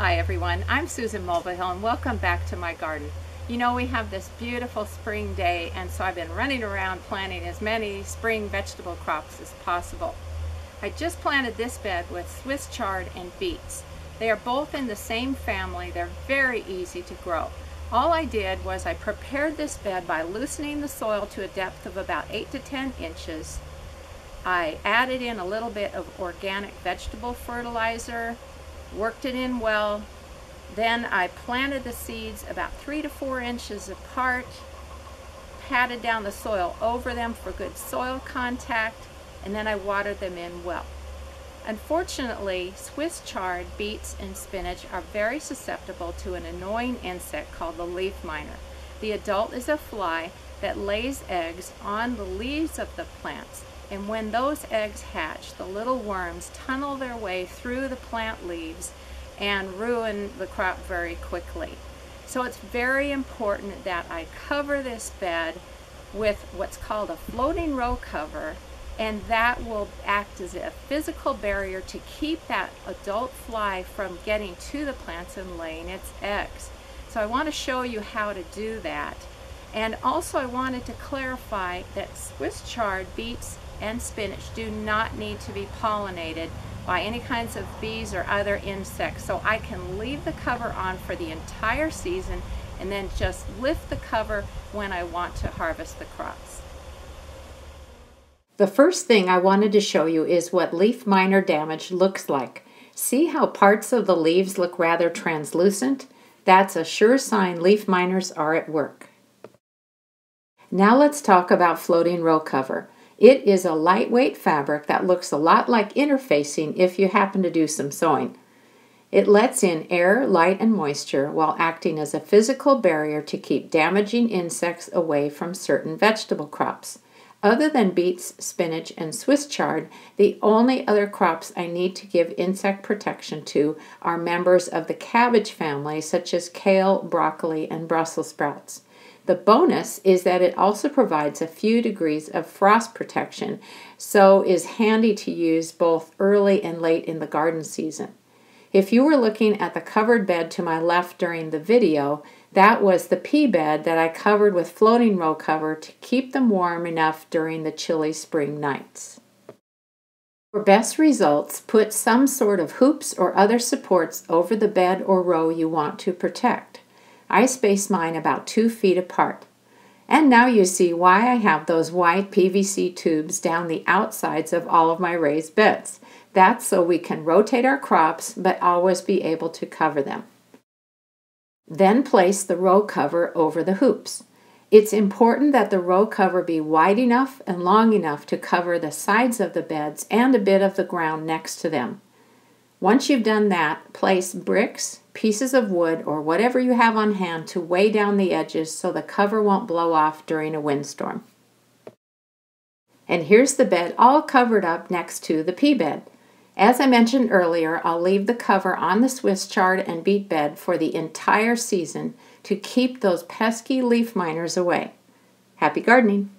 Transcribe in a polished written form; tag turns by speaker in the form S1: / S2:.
S1: Hi everyone, I'm Susan Mulvihill and welcome back to my garden. You know, we have this beautiful spring day, and so I've been running around planting as many spring vegetable crops as possible. I just planted this bed with Swiss chard and beets. They are both in the same family. They're very easy to grow. All I did was I prepared this bed by loosening the soil to a depth of about 8 to 10 inches. I added in a little bit of organic vegetable fertilizer, worked it in well. Then I planted the seeds about 3 to 4 inches apart, patted down the soil over them for good soil contact, and then I watered them in well. Unfortunately, Swiss chard, beets, and spinach are very susceptible to an annoying insect called the leaf miner. The adult is a fly that lays eggs on the leaves of the plants, and when those eggs hatch, the little worms tunnel their way through the plant leaves and ruin the crop very quickly. So it's very important that I cover this bed with what's called a floating row cover, and that will act as a physical barrier to keep that adult fly from getting to the plants and laying its eggs. So I want to show you how to do that. And also I wanted to clarify that Swiss chard, beets, and spinach do not need to be pollinated by any kinds of bees or other insects. So I can leave the cover on for the entire season and then just lift the cover when I want to harvest the crops.
S2: The first thing I wanted to show you is what leaf miner damage looks like. See how parts of the leaves look rather translucent? That's a sure sign leaf miners are at work. Now let's talk about floating row cover. It is a lightweight fabric that looks a lot like interfacing if you happen to do some sewing. It lets in air, light, and moisture while acting as a physical barrier to keep damaging insects away from certain vegetable crops. Other than beets, spinach, and Swiss chard, the only other crops I need to give insect protection to are members of the cabbage family, such as kale, broccoli, and Brussels sprouts. The bonus is that it also provides a few degrees of frost protection, so is handy to use both early and late in the garden season. If you were looking at the covered bed to my left during the video, that was the pea bed that I covered with floating row cover to keep them warm enough during the chilly spring nights. For best results, put some sort of hoops or other supports over the bed or row you want to protect. I space mine about 2 feet apart. And now you see why I have those white PVC tubes down the outsides of all of my raised beds. That's so we can rotate our crops but always be able to cover them. Then place the row cover over the hoops. It's important that the row cover be wide enough and long enough to cover the sides of the beds and a bit of the ground next to them. Once you've done that, place bricks, pieces of wood, or whatever you have on hand to weigh down the edges so the cover won't blow off during a windstorm. And here's the bed all covered up next to the pea bed. As I mentioned earlier, I'll leave the cover on the Swiss chard and beet bed for the entire season to keep those pesky leaf miners away. Happy gardening!